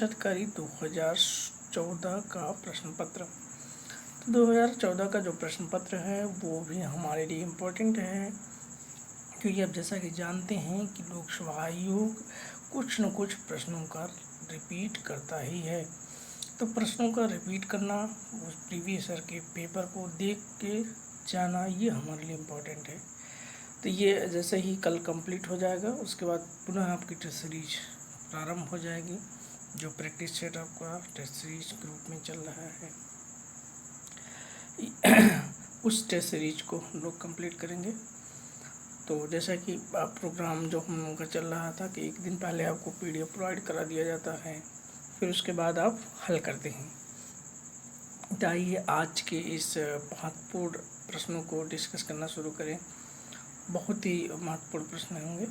बचतकारी 2014 का प्रश्न पत्र। तो 2014 का जो प्रश्न पत्र है वो भी हमारे लिए इम्पोर्टेंट है, क्योंकि अब जैसा कि जानते हैं कि लोकसभा आयोग कुछ न कुछ प्रश्नों का रिपीट करता ही है। तो प्रश्नों का रिपीट करना, उस प्रीवियस ईयर के पेपर को देख के जाना, ये हमारे लिए इम्पोर्टेंट है। तो ये जैसे ही कल कंप्लीट हो जाएगा, उसके बाद पुनः आपकी टेस्ट सीरीज प्रारंभ हो जाएगी। जो प्रैक्टिस सेट आपका टेस्ट सीरीज ग्रुप में चल रहा है, उस टेस्ट सीरीज को हम लोग कंप्लीट करेंगे। तो जैसा कि प्रोग्राम जो हम लोग का चल रहा था कि एक दिन पहले आपको पीडीएफ प्रोवाइड करा दिया जाता है, फिर उसके बाद आप हल करते हैं। तो आइए आज के इस महत्वपूर्ण प्रश्नों को डिस्कस करना शुरू करें। बहुत ही महत्वपूर्ण प्रश्न होंगे।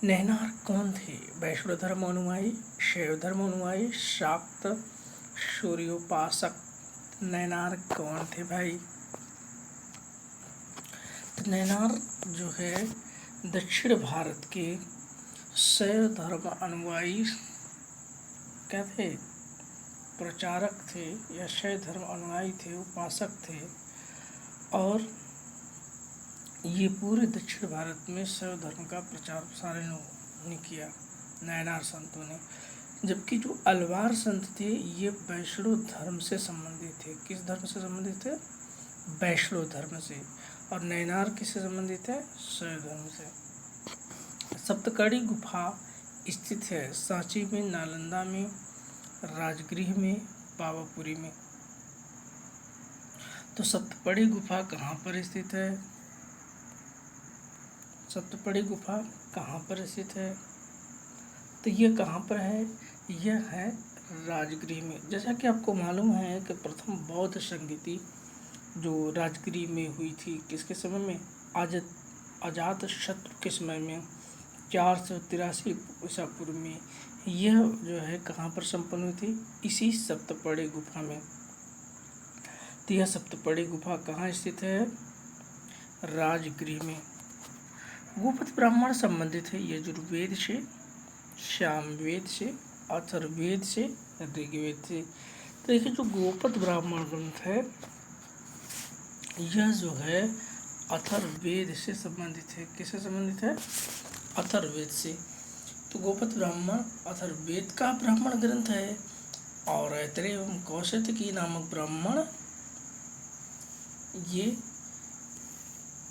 नैनार कौन थे? वैष्णव धर्म अनुयायी, शैव धर्म अनुयायी, शाक्त, सूर्योपासक। नैनार कौन थे भाई? तो नैनार जो है दक्षिण भारत के शैव धर्म अनुयायी क्या थे? प्रचारक थे या शैव धर्म अनुयायी थे, उपासक थे। और ये पूरे दक्षिण भारत में शैव धर्म का प्रचार प्रसार ने किया, नैनार संतों ने। जबकि जो अलवार संत थे ये वैष्णव धर्म से संबंधित थे। किस धर्म से संबंधित थे? वैष्णव धर्म से। और नैनार किससे संबंधित है? शैव धर्म से। सप्तकड़ी गुफा स्थित है सांची में, नालंदा में, राजगृह में, पावापुरी में। तो सप्तकड़ी गुफा कहाँ पर स्थित है? सप्तकड़ी गुफा कहाँ पर स्थित है? तो ये कहाँ पर है? यह है राजगृह में। जैसा कि आपको मालूम है कि प्रथम बौद्ध संगीति जो राजगृह में हुई थी, किसके समय में? अजात शत्रु के समय में, 483 ईसा पूर्व में। यह जो है कहाँ पर संपन्न हुई थी? इसी सप्तकड़ी गुफा में। तो यह सप्तकड़ी गुफा कहाँ स्थित है? राजगृह में। गोपथ ब्राह्मण संबंधित है यजुर्वेद से, सामवेद से, अथर्ववेद से, ऋग्वेद से। तो देखिए जो गोपथ ब्राह्मण ग्रंथ है यह जो है अथर्ववेद से संबंधित है। किससे संबंधित है? अथर्ववेद से। तो गोपथ ब्राह्मण अथर्ववेद का ब्राह्मण ग्रंथ है। और ऐतरेय एवं कौशिकी नामक ब्राह्मण ये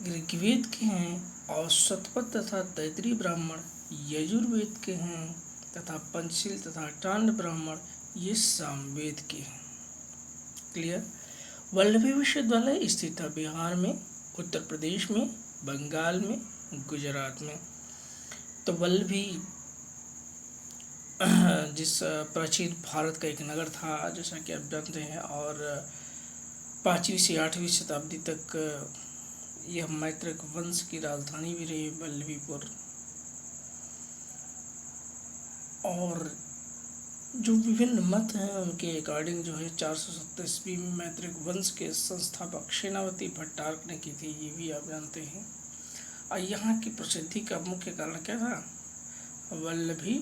ऋग्वेद के हैं। और शतपथ तथा तैतरीय ब्राह्मण यजुर्वेद के हैं, तथा पंचशील तथा टांड ब्राह्मण ये सामवेद के हैं। क्लियर? वल्लभी विश्वविद्यालय स्थित है बिहार में, उत्तर प्रदेश में, बंगाल में, गुजरात में। तो वल्लभी जिस प्राचीन भारत का एक नगर था, जैसा कि आप जानते हैं, और 5वीं से 8वीं शताब्दी तक यह मैत्रक वंश की राजधानी भी रही वल्लभीपुर। और जो विभिन्न मत हैं उनके अकॉर्डिंग जो है 470 ईस्वी में मैत्रिक वंश के संस्थापक सेनापति भट्टारक ने की थी, ये भी आप जानते हैं। और यहाँ की प्रसिद्धि का मुख्य कारण क्या था? वल्लभी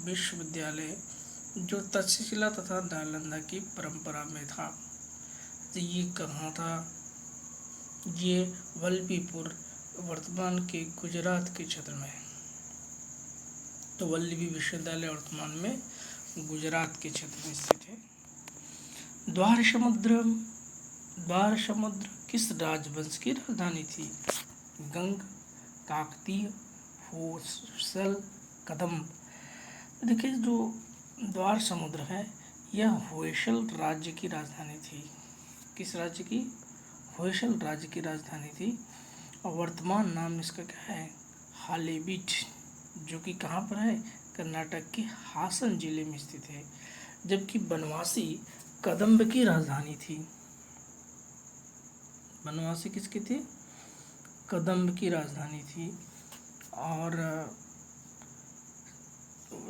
विश्वविद्यालय जो तक्षशिला तथा नालंदा की परंपरा में था। तो ये कहाँ था? ये वल्लभीपुर वर्तमान के गुजरात के क्षेत्र में है। तो वल्लभी विश्वविद्यालय वर्तमान में गुजरात के क्षेत्र में स्थित है। द्वार समुद्र किस राजवंश की राजधानी थी? गंग, काकतीय, होयसल, कदम्ब। देखिए जो द्वार समुद्र है यह होयसल राज्य की राजधानी थी। किस राज्य की? होयसल राज्य की राजधानी थी। और वर्तमान नाम इसका क्या है? हालेबीड, जो कि कहाँ पर है? कर्नाटक के हासन जिले में स्थित है। जबकि बनवासी कदम्ब की राजधानी थी। बनवासी किसकी थी? कदम्ब की राजधानी थी। और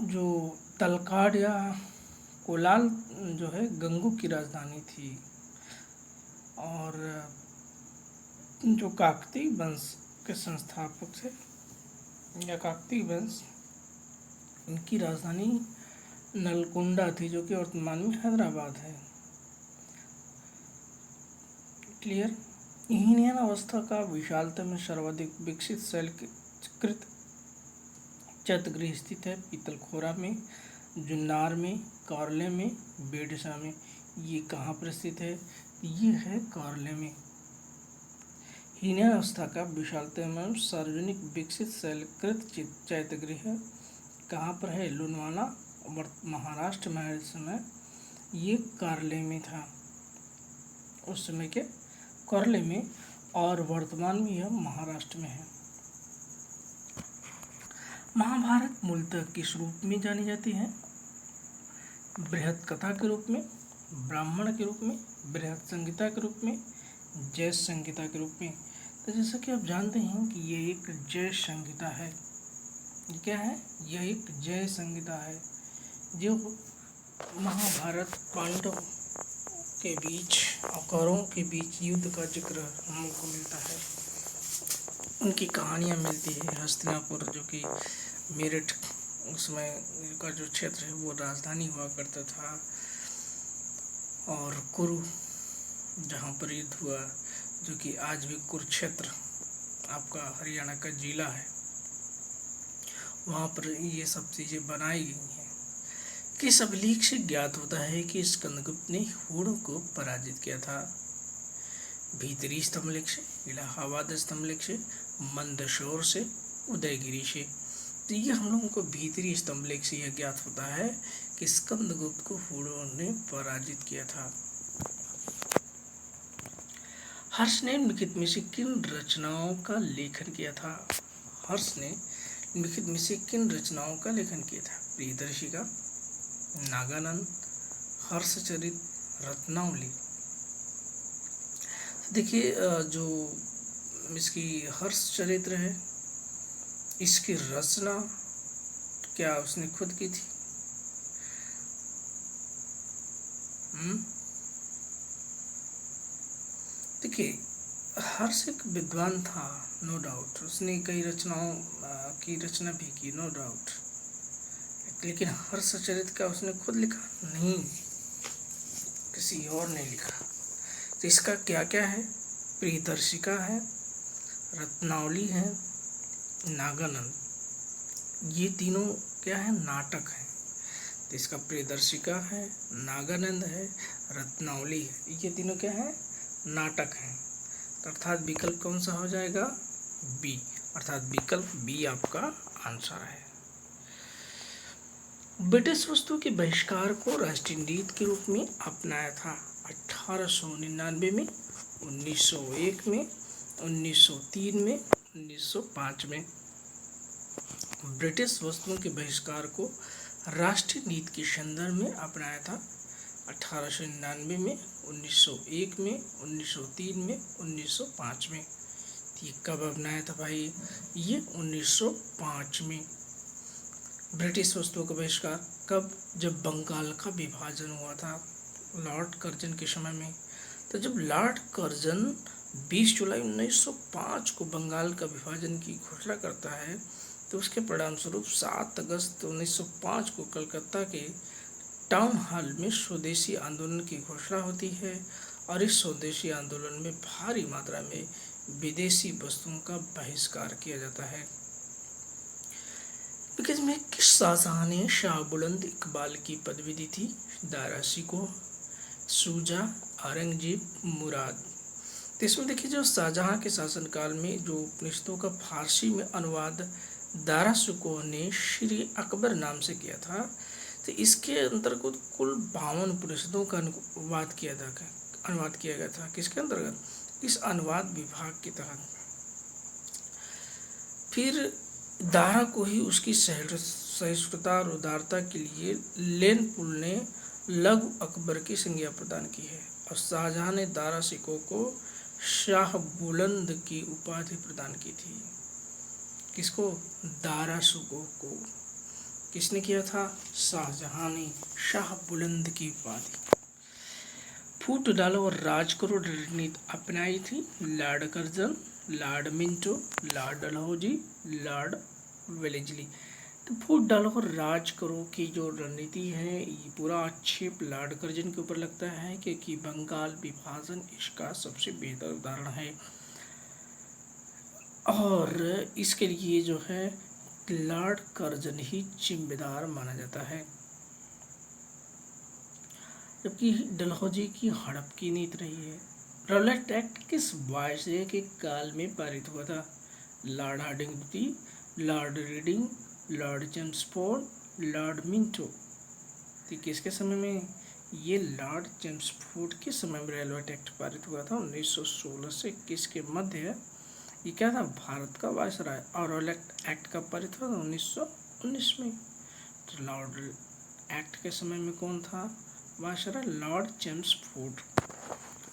जो तलकाड या कोलाल जो है गंगू की राजधानी थी। और जो काकतीय वंश के संस्थापक थे या काकतीय वंश, इनकी राजधानी नलकुंडा थी, जो कि वर्तमान में हैदराबाद है। क्लियर। हीनयान अवस्था का विशालतम में सर्वाधिक विकसित शैलकृत चैत्यगृह स्थित है पीतलखोरा में, जुन्नार में, कार्ले में, बेडसा में। ये कहाँ पर स्थित है? ये है कार्ले में। हीनयान अवस्था का विशालतम एवं सार्वजनिक विकसित शैलकृत चैत्यगृह कहाँ पर है? लुनवाना, महाराष्ट्र में इस समय। ये कार्ले में था उस समय के, कार्ले में, और वर्तमान में यह महाराष्ट्र में है। महाभारत मूलतः किस रूप में जानी जाती है? बृहत कथा के रूप में, ब्राह्मण के रूप में, बृहत संहिता के रूप में, जय संहिता के रूप में। तो जैसा कि आप जानते हैं कि ये एक जय संहिता है। ये क्या है? यह एक जय संहिता है, जो महाभारत पांडव के बीच और कौरवों के बीच युद्ध का जिक्र हमको मिलता है। उनकी कहानियाँ मिलती है। हस्तिनापुर, जो कि मेरठ उसमें का जो क्षेत्र है वो राजधानी हुआ करता था, और कुरु जहाँ पर युद्ध हुआ, जो कि आज भी कुरुक्षेत्र आपका हरियाणा का जिला है, वहाँ पर ये सब चीज़ें बनाई गई हैं। किस अभिलेख से ज्ञात होता है कि स्कंदगुप्त ने हूणों को पराजित किया था? भीतरी स्तंभलेख से, इलाहाबाद स्तंभलेख से, मंदसौर से, उदयगिरी से। तो ये हम लोगों को भीतरी स्तंभलेख से यह ज्ञात होता है कि स्कंदगुप्त को हूणों ने पराजित किया था। हर्ष ने निम्नलिखित में से किन रचनाओं का लेखन किया था? हर्ष ने निम्नलिखित में से किन रचनाओं का लेखन किया था? प्रियदर्शिका, नागानंद, हर्षचरित, रत्नावली। देखिए, जो इसकी हर्षचरित्र है, इसकी रचना क्या उसने खुद की थी? देखिए, हर्ष एक विद्वान था, नो डाउट। उसने कई रचनाओं की रचना भी की, नो डाउट। लेकिन हर्षचरित का उसने खुद लिखा नहीं, किसी और ने लिखा। तो इसका क्या क्या है? प्रियदर्शिका है, रत्नावली है, नागानंद। ये तीनों क्या है? नाटक है। तो इसका प्रियदर्शिका है, नागानंद है, रत्नावली है। ये तीनों क्या है? नाटक हैं। अर्थात विकल्प कौन सा हो जाएगा? बी। अर्थात विकल्प बी आपका आंसर है। ब्रिटिश वस्तु के बहिष्कार को राष्ट्रीय नीति के रूप में अपनाया था 1899 में, 1901 में, 1903 में, 1905 में। ब्रिटिश वस्तुओं के बहिष्कार को राष्ट्रीय नीति के संदर्भ में अपनाया था 1899 में, 1901 में, 1903 में, 1905 में। ये कब अपनाया था भाई? ये 1905 में। ब्रिटिश वस्तुओं का बहिष्कार कब? जब बंगाल का विभाजन हुआ था लॉर्ड कर्जन के समय में। तो जब लॉर्ड कर्जन 20 जुलाई 1905 को बंगाल का विभाजन की घोषणा करता है, तो उसके परिणाम स्वरूप 7 अगस्त 1905 को कलकत्ता के टाउन हॉल में स्वदेशी आंदोलन की घोषणा होती है, और इस स्वदेशी आंदोलन में भारी मात्रा में विदेशी वस्तुओं का बहिष्कार किया जाता है। बिकॉज में किस शाहजहां ने शाह बुलंद इकबाल की पदवी दी थी? दारा शिकोह, शुजा, औरंगजेब, मुराद। तो इसमें देखिए, जो शाहजहां के शासनकाल में जो उपनिषदों का फारसी में अनुवाद दारा शिकोह ने श्री अकबर नाम से किया था, तो इसके अंतर्गत कुल 52 उपनिषदों का अनुवाद किया गया था। किसके अंतर्गत? इस अनुवाद विभाग के तहत। फिर दारा को ही उसकी सहिष्णुता और उदारता के लिए लेनपुल ने लघु अकबर की संज्ञा प्रदान की है, और शाहजहां ने दारा शिकोह को शाह बुलंद की उपाधि प्रदान की थी। किसको? दारा शिकोह को। किसने किया था? शाहजहां ने शाह बुलंद की उपाधि। फूट डालो और राज करो रणनीति अपनाई थी Lord Curzon, Lord Minto, Lord Dalhousie, Lord Wellesley. तो फूट डालो और राज करो की जो रणनीति है ये पूरा आक्षेप लॉर्ड कर्जन के ऊपर लगता है, क्योंकि बंगाल विभाजन इसका सबसे बेहतर उदाहरण है। और इसके लिए जो है लॉर्ड कर्जन ही जिम्मेदार माना जाता है। जबकि डलहौजी की हड़प की नीति रही है। रॉलेट एक्ट किस वायसराय के काल में पारित हुआ था? Lord Hardinge, Lord Reading, Lord Chelmsford, Lord Minto. तो किसके समय में? ये लॉर्ड चेम्सफोर्ड के समय में रॉलेट एक्ट पारित हुआ था 1916 से 21 के मध्य। ये क्या था? भारत का वायसराय। और रॉलेट एक्ट कब पारित हुआ था? 1919 में। तो लॉर्ड एक्ट के समय में कौन था viceroy? Lord Chelmsford.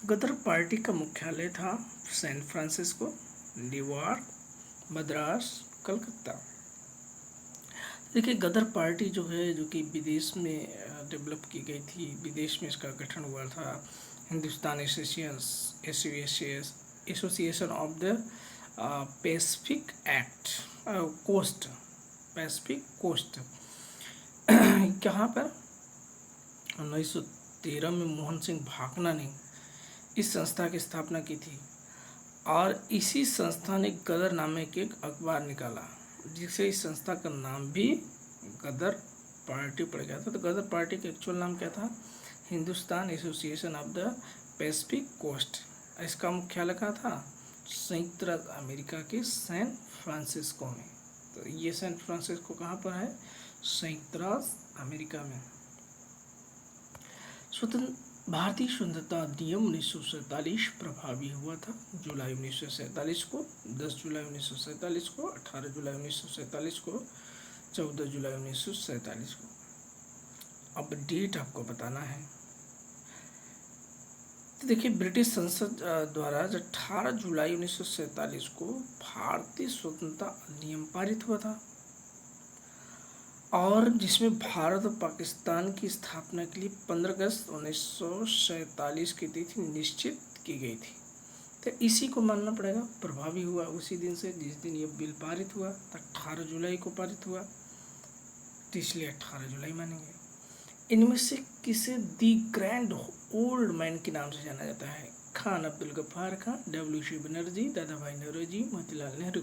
Ghadar party का मुख्यालय था San Francisco, New York, Madras, Calcutta. देखिए गदर पार्टी जो है, जो कि विदेश में डेवलप की गई थी, विदेश में इसका गठन हुआ था। Hindustan association of the Pacific act coast, Pacific coast. कहाँ पर? 1913 में मोहन सिंह भाकना ने इस संस्था की स्थापना की थी। और इसी संस्था ने गदर नामक एक अखबार निकाला, जिससे इस संस्था का नाम भी गदर पार्टी पड़ गया था। तो गदर पार्टी का एक्चुअल नाम क्या था? Hindustan association of the Pacific coast. इसका मुख्यालय कहाँ था? संयुक्त राज्य अमेरिका के सैन फ्रांसिस्को में। तो ये सैन फ्रांसिस्को कहाँ पर है? संयुक्त राज्य अमेरिका में। भारतीय स्वतंत्रता अधिनियम 1947 प्रभावी हुआ था जुलाई 1947 को, 10 जुलाई 1947 को, 18 जुलाई 1947 को, 14 जुलाई 1947 को। अब डेट आपको बताना है। तो देखिए ब्रिटिश संसद द्वारा 18 जुलाई 1947 को भारतीय स्वतंत्रता अधिनियम पारित हुआ था, और जिसमें भारत और पाकिस्तान की स्थापना के लिए 15 अगस्त 1947 की तिथि निश्चित की गई थी। तो इसी को मानना पड़ेगा, प्रभावी हुआ उसी दिन से जिस दिन ये बिल पारित हुआ। 18 जुलाई को पारित हुआ, तो इसलिए 18 जुलाई मानेंगे। इनमें से किसे दी ग्रैंड ओल्ड मैन के नाम से जाना जाता है? खान अब्दुल गफ्फार खान, डब्ल्यू.सी. बनर्जी, दादा भाई नौरोजी, मोतीलाल नेहरू।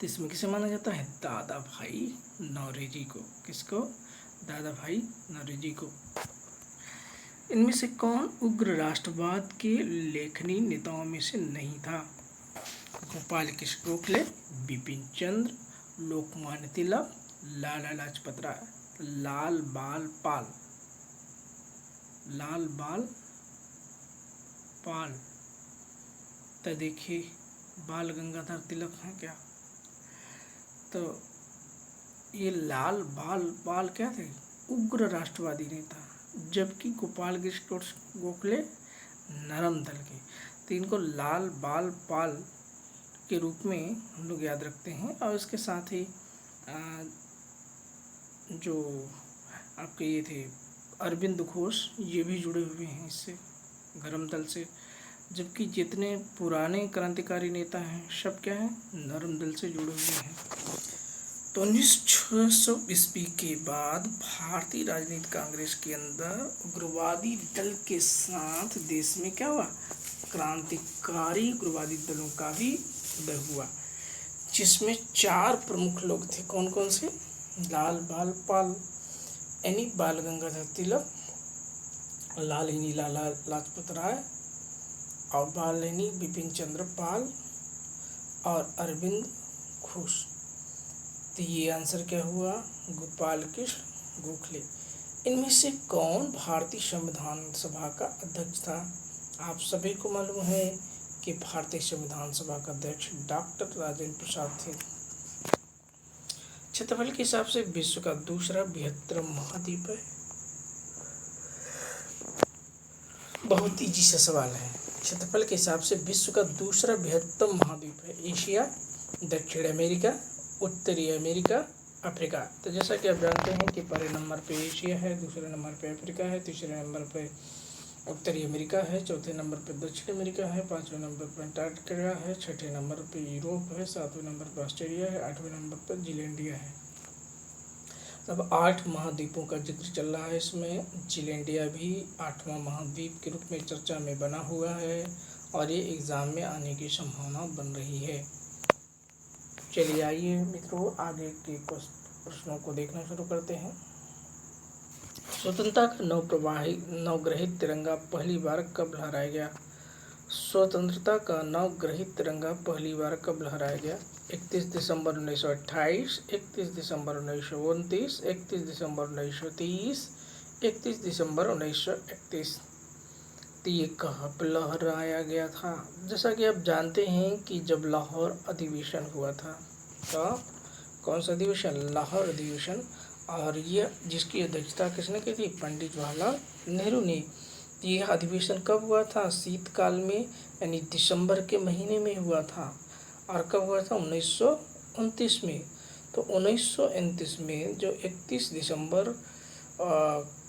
तो इसमें किसे माना जाता है? दादा भाई नौरोजी को। किसको? दादा भाई नौरोजी को। इनमें से कौन उग्र राष्ट्रवाद के लेखनी नेताओं में से नहीं था? गोपाल कृष्ण गोखले, बिपिन चंद्र, लोकमान्य तिलक, लाला लाजपत राय, लाल बाल पाल। लाल बाल पाल। तो देखिए बाल गंगाधर तिलक हैं क्या? तो ये लाल बाल पाल क्या थे? उग्र राष्ट्रवादी नेता। जबकि गोपाल कृष्ण गोखले नरम दल के। तो इनको लाल बाल पाल के रूप में हम लोग याद रखते हैं। और इसके साथ ही जो आपके ये थे अरविंद घोष, ये भी जुड़े हुए हैं इससे, गरम दल से। जबकि जितने पुराने क्रांतिकारी नेता हैं सब क्या हैं? नरम दल से जुड़े हुए हैं। तो 1900 ईस्वी के बाद भारतीय राजनीति कांग्रेस के अंदर उग्रवादी दल के साथ देश में क्या हुआ? क्रांतिकारी उग्रवादी दलों का भी उदय हुआ, जिसमें 4 प्रमुख लोग थे। कौन कौन से? लाल बाल पाल यानी बाल गंगाधर तिलक, लालिनी लाला लाजपत राय, और बालिनी बिपिन चंद्र पाल, और अरविंद घोष। तो ये आंसर क्या हुआ? गोपाल कृष्ण गोखले। इनमें से कौन भारतीय संविधान सभा का अध्यक्ष था? आप सभी को मालूम है कि भारतीय संविधान सभा का अध्यक्ष डॉक्टर राजेंद्र प्रसाद थे। क्षेत्रफल के हिसाब से विश्व का दूसरा बृहत्तम महाद्वीप है। बहुत इजी सा सवाल है। क्षेत्रफल के हिसाब से विश्व का दूसरा बृहत्तम महाद्वीप है। एशिया, दक्षिण अमेरिका, उत्तरी अमेरिका, अफ्रीका। तो जैसा कि आप जानते हैं कि पहले नंबर पे एशिया है, दूसरे नंबर पे अफ्रीका है, तीसरे नंबर पे उत्तरी अमेरिका है, चौथे नंबर पे दक्षिण अमेरिका है, पाँचवें नंबर पर अंटार्कटिका है, छठे नंबर पे यूरोप है, सातवें नंबर पर ऑस्ट्रेलिया है, आठवें नंबर पर जीलैंडिया है। अब 8 महाद्वीपों का जिक्र चल रहा है इसमें। जीलैंडिया भी 8वां महाद्वीप के रूप में चर्चा में बना हुआ है और ये एग्ज़ाम में आने की संभावना बन रही है। चलिए आइए मित्रों आगे के कुछ प्रश्नों को देखना शुरू करते हैं। स्वतंत्रता का नवग्रहित तिरंगा पहली बार कब लहराया गया? स्वतंत्रता का नवग्रहित तिरंगा पहली बार कब लहराया गया? 31 दिसंबर 1928, 31 दिसंबर 1929, 31 दिसंबर 1930, 31 दिसंबर 1931। तो ये कहाँ पर लहराया गया था? जैसा कि आप जानते हैं कि जब लाहौर अधिवेशन हुआ था, तो कौन सा अधिवेशन? लाहौर अधिवेशन। और ये जिसकी अध्यक्षता किसने की थी? पंडित जवाहरलाल नेहरू ने। यह अधिवेशन कब हुआ था? शीतकाल में, यानी दिसंबर के महीने में हुआ था। और कब हुआ था? 1929 में। तो 1929 में जो 31 दिसंबर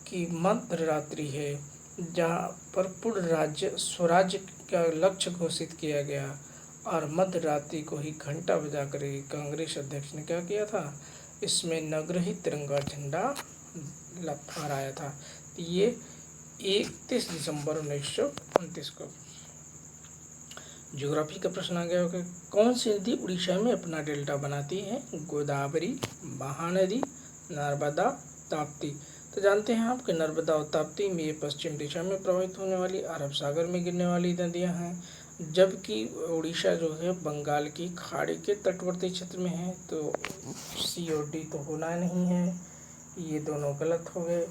की मध्य रात्रि है, जहाँ पर पूर्ण राज्य स्वराज्य का लक्ष्य घोषित किया गया और मध्य रात्रि को ही घंटा बजा कर कांग्रेस अध्यक्ष ने क्या किया था? इसमें नवग्रहित तिरंगा झंडा फहराया था। ये 31 दिसंबर 1929 को। ज्योग्राफी का प्रश्न आ गया होगा, कौन सी नदी उड़ीसा में अपना डेल्टा बनाती है? गोदावरी, महानदी, नर्मदा, ताप्ती। तो जानते हैं आप कि नर्मदा और ताप्ती में ये पश्चिम दिशा में प्रवाहित होने वाली अरब सागर में गिरने वाली नदियां हैं, जबकि उड़ीसा जो है बंगाल की खाड़ी के तटवर्ती क्षेत्र में है। तो सी और डी तो होना नहीं है, ये दोनों गलत हो गए।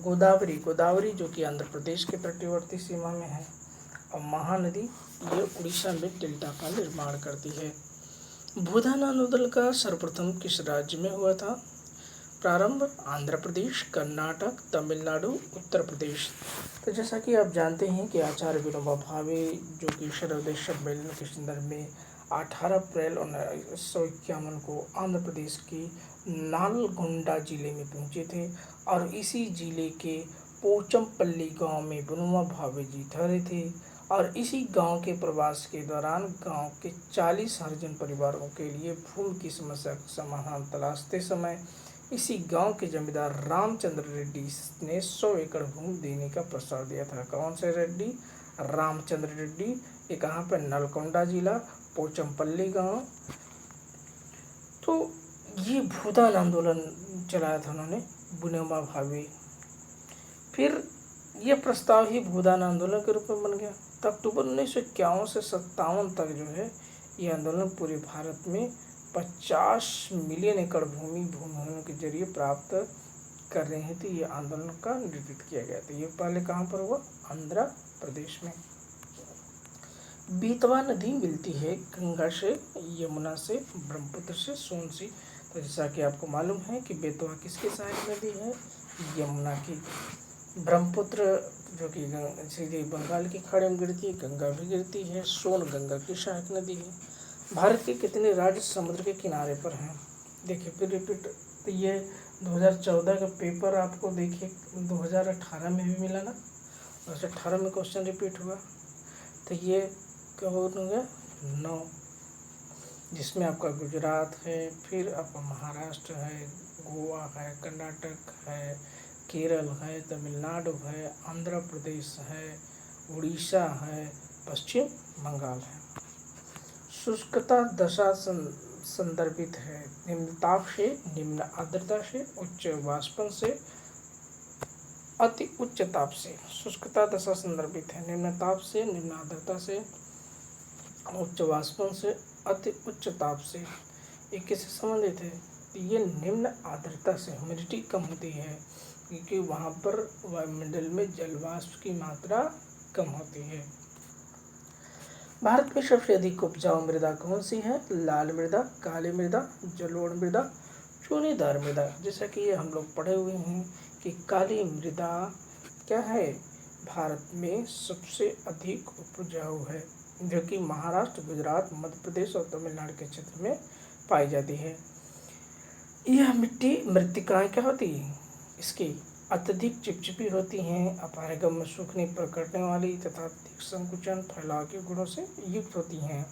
गोदावरी जो कि आंध्र प्रदेश के तटवर्ती सीमा में है, और महानदी ये उड़ीसा में डेल्टा का निर्माण करती है। भूदान आंदोलन का सर्वप्रथम किस राज्य में हुआ था? प्रारंभ आंध्र प्रदेश, कर्नाटक, तमिलनाडु, उत्तर प्रदेश। तो जैसा कि आप जानते हैं कि आचार्य विनोबा भावे जो कि सर्वोदय सम्मेलन के संदर्भ में 18 अप्रैल 1951 को आंध्र प्रदेश के नालगोंडा जिले में पहुंचे थे और इसी जिले के पोचमपल्ली गांव में विनोबा भावे जी ठहरे थे। और इसी गांव के प्रवास के दौरान गांव के 40 हरिजन परिवारों के लिए भूमि की समस्या का समाधान तलाशते समय इसी गांव के जमींदार रामचंद्र रेड्डी ने 100 एकड़ भूमि देने का प्रस्ताव दिया था। कौन से रेड्डी? रामचंद्र रेड्डी। ये कहाँ पर? नलगोंडा जिला, पोचमपल्ली गांव। तो ये भूदान आंदोलन चलाया था उन्होंने, विनोबा भावे। फिर ये प्रस्ताव ही भूदान आंदोलन के रूप में बन गया। तो अक्टूबर 1951 से 57 तक जो है ये आंदोलन पूरे भारत में 50 मिलियन एकड़ भूमि भूमिहीनों के जरिए प्राप्त कर रहे हैं। तो ये आंदोलन का नेतृत्व किया गया था। ये पहले कहाँ पर हुआ? आंध्र प्रदेश में। बेतवा नदी मिलती है गंगा से, यमुना से, ब्रह्मपुत्र से, सोन से। तो जैसा कि आपको मालूम है कि बेतवा किसकी सहायक नदी है? यमुना की। ब्रह्मपुत्र जो कि सीधे बंगाल की खाड़ी में गिरती है, गंगा भी गिरती है, सोन गंगा की सहायक नदी है। भारत के कितने राज्य समुद्र के किनारे पर हैं? देखिए फिर रिपीट, तो ये 2014 का पेपर आपको देखिए 2018 में भी मिला ना, 2018 में क्वेश्चन रिपीट हुआ। तो ये कब हो गया? 9, जिसमें आपका गुजरात है, फिर आपका महाराष्ट्र है, गोवा है, कर्नाटक है, केरल है, तमिलनाडु है, आंध्र प्रदेश है, उड़ीसा है, पश्चिम बंगाल है। शुष्कता दशा संदर्भित है निम्न ताप से, निम्न आर्द्रता से, उच्च वाष्पन से, अति उच्च ताप से। शुष्कता दशा संदर्भित है निम्न ताप से, निम्न आर्द्रता से, उच्च वाष्पन से, अति उच्च ताप से। ये किससे संबंधित है? ये निम्न आर्द्रता से, ह्यूमिडिटी कम होती है क्योंकि वहाँ पर वायुमंडल में जलवाष्प की मात्रा कम होती है। भारत में सबसे अधिक उपजाऊ मृदा कौन सी है? लाल मृदा, काली मृदा, जलोढ़ मृदा, चूनेदार मृदा। जैसा कि ये हम लोग पढ़े हुए हैं कि काली मृदा क्या है? भारत में सबसे अधिक उपजाऊ है, जो कि महाराष्ट्र, गुजरात, मध्य प्रदेश और तमिलनाडु के क्षेत्र में पाई जाती है। यह मिट्टी मृत्तिकाएं क्या होती है? इसकी अत्यधिक चिपचिपी होती हैं, अपारगम में सूखने पर कटने वाली तथा अधिक संकुचन फैलाव के गुणों से युक्त होती हैं।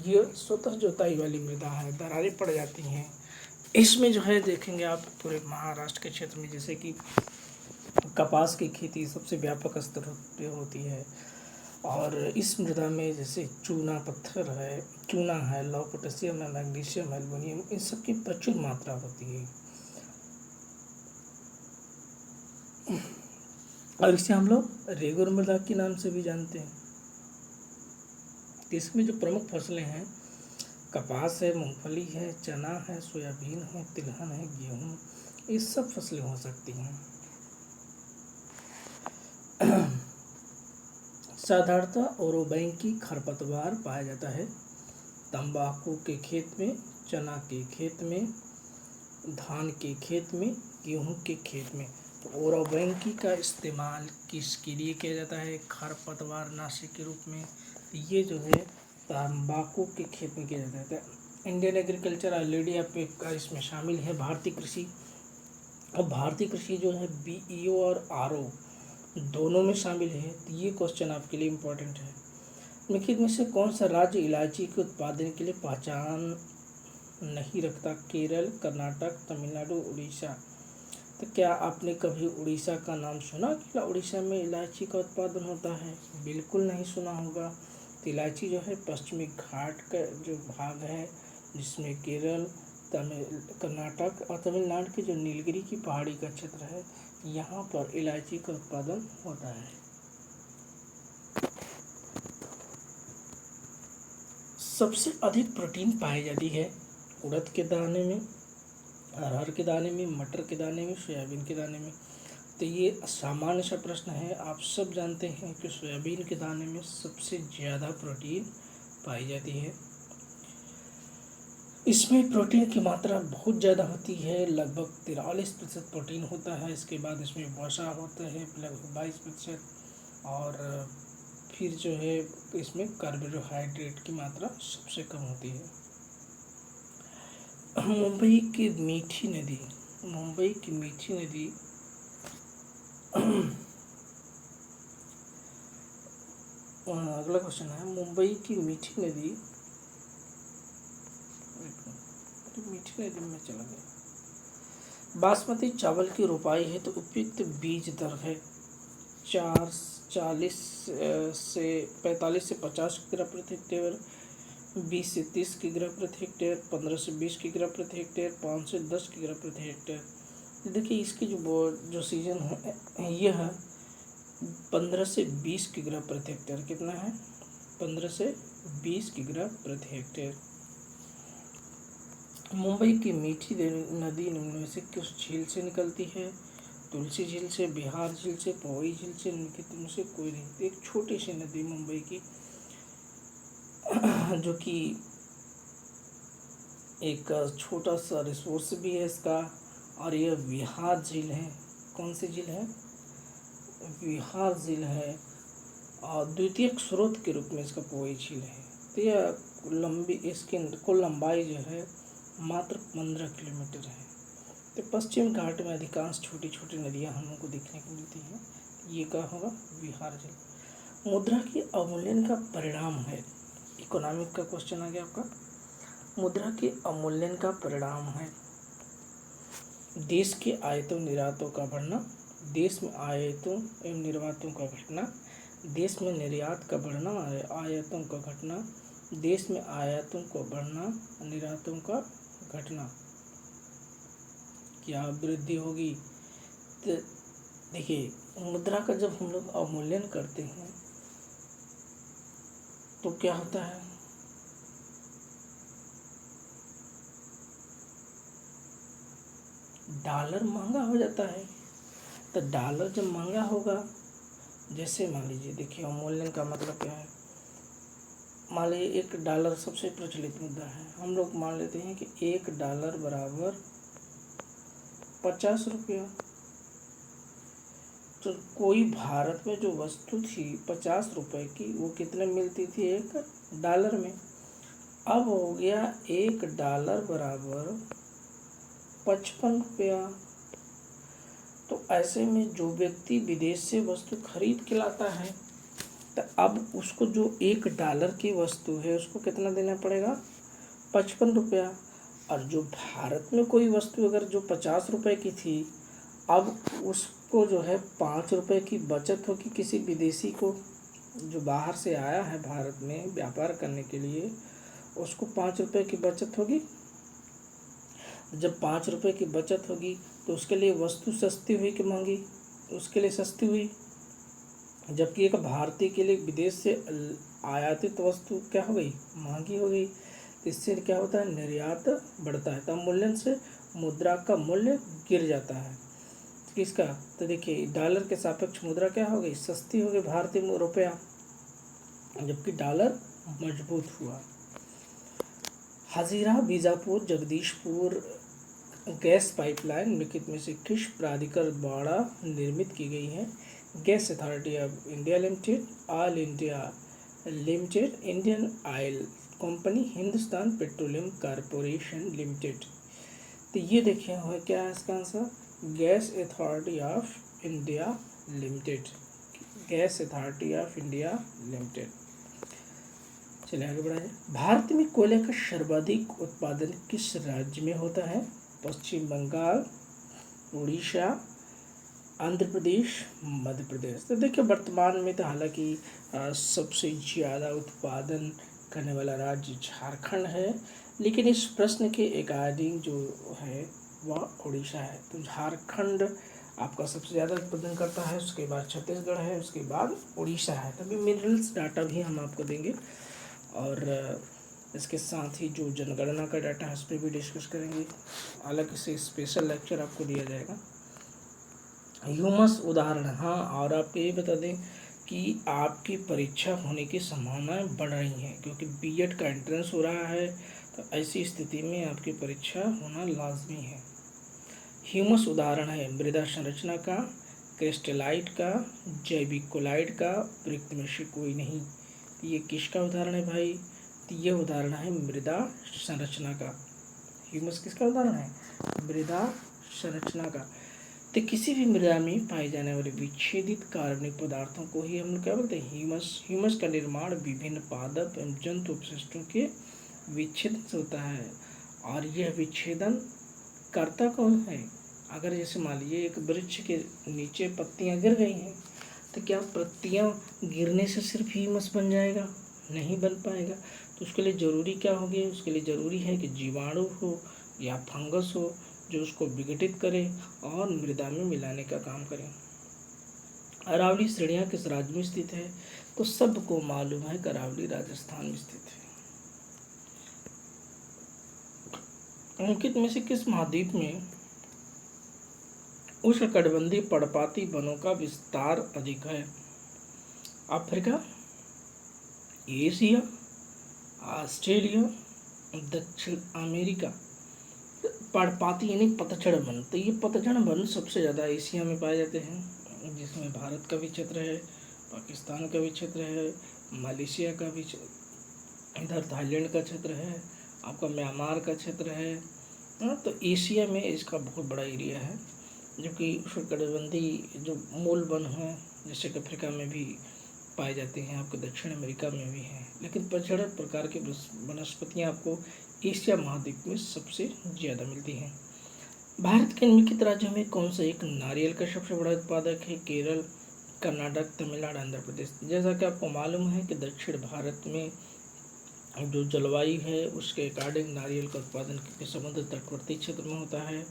ये स्वतः जोताई वाली मृदा है, दरारें पड़ जाती हैं। इसमें जो है देखेंगे आप पूरे महाराष्ट्र के क्षेत्र में जैसे कि कपास की खेती सबसे व्यापक स्तर पे होती है, और इस मृदा में जैसे चूना पत्थर है, चूना है, लौह पोटेशियम है, मैग्नीशियम है, एल्युमिनियम, इन सब की प्रचुर मात्रा होती है। और इसे हम लोग रेगुर मृदा के नाम से भी जानते हैं। इसमें जो प्रमुख फसलें हैं, कपास है, मूंगफली है, चना है, सोयाबीन है, तिलहन है, गेहूँ, ये सब फसलें हो सकती हैं। साधारणतः ओरोबैंकी खरपतवार पाया जाता है तंबाकू के खेत में, चना के खेत में, धान के खेत में, गेहूं के खेत में। तो ओरोबैंकी का इस्तेमाल किसके लिए किया जाता है? खरपतवार नाशी के रूप में। ये जो है तंबाकू के खेत में किया जाता है। इंडियन एग्रीकल्चर ऑलरेडी आपका इसमें शामिल है, भारतीय कृषि। और भारतीय कृषि जो है BEO और RO दोनों में शामिल है। तो ये क्वेश्चन आपके लिए इम्पोर्टेंट है। निम्नलिखित में से कौन सा राज्य इलायची के उत्पादन के लिए पहचान नहीं रखता? केरल, कर्नाटक, तमिलनाडु, उड़ीसा। तो क्या आपने कभी उड़ीसा का नाम सुना कि उड़ीसा में इलायची का उत्पादन होता है? बिल्कुल नहीं सुना होगा। तो इलायची जो है पश्चिमी घाट का जो भाग है, जिसमें केरल, कर्नाटक और तमिलनाडु के जो नीलगिरी की पहाड़ी का क्षेत्र है, यहाँ पर इलायची का उत्पादन होता है। सबसे अधिक प्रोटीन पाई जाती है उड़द के दाने में, अरहर के दाने में, मटर के दाने में, सोयाबीन के दाने में। तो ये सामान्य सा प्रश्न है। आप सब जानते हैं कि सोयाबीन के दाने में सबसे ज़्यादा प्रोटीन पाई जाती है। इसमें प्रोटीन की मात्रा बहुत ज़्यादा होती है, लगभग 43% प्रोटीन होता है। इसके बाद इसमें वसा होता है लगभग 22%, और फिर जो है इसमें कार्बोहाइड्रेट की मात्रा सबसे कम होती है। मुंबई की मीठी नदी, मुंबई की मीठी नदी अगला क्वेश्चन है, मुंबई की मीठी नदी, मीठी नदी में चला गया। बासमती चावल की रोपाई है तो उपयुक्त बीज दर है 40 से 45 से 50 किग्रा प्रति हेक्टेयर, 20 से 30 किग्रा प्रति हेक्टेयर, 15 से 20 किग्रा प्रति हेक्टेयर, 5 से 10 किग्रा प्रति हेक्टेयर। देखिए इसकी जो सीजन है यह है 15 से 20 किग्रा प्रति हेक्टेयर। कितना है? 15 से 20 किग्रा प्रति हेक्टेयर। मुंबई की मीठी नदी निम्न में से किस झील से निकलती है? तुलसी झील से, बिहार झील से, पवई झील से, निम्नलिखित में से कोई नहीं। एक छोटी सी नदी मुंबई की जो कि एक छोटा सा रिसोर्स भी है इसका, और यह विहार झील है। कौन सी झील है? विहार झील है। और द्वितीयक स्रोत के रूप में इसका पवई झील है। तो यह लंबी, इसकी कुल लंबाई जो है मात्र 15 किलोमीटर है। तो पश्चिम घाट में अधिकांश छोटी छोटी नदियां हम लोग को देखने को मिलती हैं। ये क्या होगा? विहार झील। मुद्रा की अवमूल्यन का परिणाम है, इकोनॉमिक का क्वेश्चन आ गया आपका। मुद्रा के अवमूल्यन का परिणाम है देश के आयातों निर्यातों का बढ़ना, देश में आयातों एवं निर्यातों का घटना, देश में निर्यात का बढ़ना, आयातों का घटना, देश में आयातों का बढ़ना, निर्यातों का घटना। क्या वृद्धि होगी? तो देखिए मुद्रा का जब हम लोग अवमूल्यन करते हैं तो क्या होता है? डॉलर महंगा हो जाता है। तो डॉलर जब महंगा होगा, जैसे मान लीजिए, देखिए अवमूल्यन का मतलब क्या है। मान लीजिए $1 सबसे प्रचलित मुद्रा है। हम लोग मान लेते हैं कि $1 बराबर 50 रुपया। तो कोई भारत में जो वस्तु थी 50 रुपए की, वो कितने मिलती थी? $1 में। अब हो गया $1 बराबर 55 रुपया। तो ऐसे में जो व्यक्ति विदेश से वस्तु खरीद के लाता है, तो अब उसको जो $1 की वस्तु है उसको कितना देना पड़ेगा? 55 रुपया। और जो भारत में कोई वस्तु अगर जो 50 रुपये की थी, अब उसको जो है 5 रुपये की बचत होगी किसी विदेशी को जो बाहर से आया है भारत में व्यापार करने के लिए, उसको 5 रुपये की बचत होगी। जब 5 रुपये की बचत होगी तो उसके लिए वस्तु सस्ती हुई कि महंगी? उसके लिए सस्ती हुई। जबकि एक भारतीय के लिए विदेश से आयातित वस्तु क्या हो गई? महंगी हो गई। तो इससे क्या होता है? निर्यात बढ़ता है, तब मूल्य से मुद्रा का मूल्य गिर जाता है। किसका? तो देखिए डॉलर के सापेक्ष मुद्रा क्या हो गई? सस्ती हो गई भारतीय रुपया, जबकि डॉलर मजबूत हुआ। हजीरा बीजापुर जगदीशपुर गैस पाइपलाइन निम्नलिखित में से किस प्राधिकरण द्वारा निर्मित की गई है? Gas authority of India limited, all India limited, Indian oil company, Hindustan petroleum corporation limited. तो ये देखिए हो क्या है इसका answer? Gas authority of India limited, gas authority of India limited. चलिए आगे बढ़ाए। भारत में कोयले का सर्वाधिक उत्पादन किस राज्य में होता है? पश्चिम बंगाल, उड़ीसा, आंध्र प्रदेश, मध्य प्रदेश। तो देखिए वर्तमान में तो हालांकि सबसे ज़्यादा उत्पादन करने वाला राज्य झारखंड है, लेकिन इस प्रश्न के अकॉर्डिंग जो है वह उड़ीसा है। तो झारखंड आपका सबसे ज़्यादा उत्पादन करता है, उसके बाद छत्तीसगढ़ है, उसके बाद उड़ीसा है। तभी मिनरल्स डाटा भी हम आपको देंगे और इसके साथ ही जो जनगणना का डाटा है उस पर भी डिस्कस करेंगे, अलग से स्पेशल लेक्चर आपको दिया जाएगा। ह्यूमस उदाहरण, हाँ, और आपको ये बता दें कि आपकी परीक्षा होने की संभावनाएं बढ़ रही हैं क्योंकि बीएड का एंट्रेंस हो रहा है, तो ऐसी स्थिति में आपकी परीक्षा होना लाजमी है। ह्यूमस उदाहरण है मृदा संरचना का, क्रिस्टलाइट का, जैविक कोलाइड का, वृत्त में से कोई नहीं। ये किसका उदाहरण है भाई? तो ये उदाहरण है मृदा संरचना का। ह्यूमस किसका उदाहरण है? मृदा संरचना का। तो किसी भी मृदा में पाए जाने वाले विच्छेदित कार्बनिक पदार्थों को ही हम क्या बोलते हैं? ह्यूमस। ह्यूमस का निर्माण विभिन्न पादप एवं जंतु अपशिष्टों के विच्छेदन से होता है, और यह विच्छेदन करता कौन है? अगर जैसे मान लीजिए एक वृक्ष के नीचे पत्तियां गिर गई हैं, तो क्या पत्तियां गिरने से सिर्फ ह्यूमस बन जाएगा? नहीं बन पाएगा। तो उसके लिए ज़रूरी क्या होगी? उसके लिए ज़रूरी है कि जीवाणु हो या फंगस हो जो उसको विघटित करे और मृदा में मिलाने का काम करें। अरावली श्रेणियाँ किस राज्य में स्थित है? तो सबको मालूम है कि अरावली राजस्थान में स्थित है। निम्नलिखित में से किस महाद्वीप में उष्णकटिबंधीय पर्णपाती वनों का विस्तार अधिक है? अफ्रीका, एशिया, ऑस्ट्रेलिया, दक्षिण अमेरिका। पर्णपाती यानी पतझड़ वन, तो ये पतझड़ वन सबसे ज़्यादा एशिया में पाए जाते हैं, जिसमें भारत का भी क्षेत्र है, पाकिस्तान का भी क्षेत्र है, मलेशिया का भी, इधर थाईलैंड का क्षेत्र है, आपका म्यांमार का क्षेत्र है। तो एशिया में इसका बहुत बड़ा एरिया है, जो कि उष्णकटिबंधीय जो मूल वन हैं जैसे कि अफ्रीका में भी पाए जाते हैं, आपके दक्षिण अमेरिका में भी हैं, लेकिन पतझड़ प्रकार की वनस्पतियाँ आपको एशिया महाद्वीप में सबसे ज़्यादा मिलती हैं। भारत के निम्नलिखित राज्यों में कौन सा एक नारियल का सबसे बड़ा उत्पादक है? केरल, कर्नाटक, तमिलनाडु, आंध्र प्रदेश। जैसा कि आपको मालूम है कि दक्षिण भारत में जो जलवायु है उसके अकॉर्डिंग नारियल का उत्पादन क्योंकि समुद्र तटवर्ती क्षेत्र में होता है,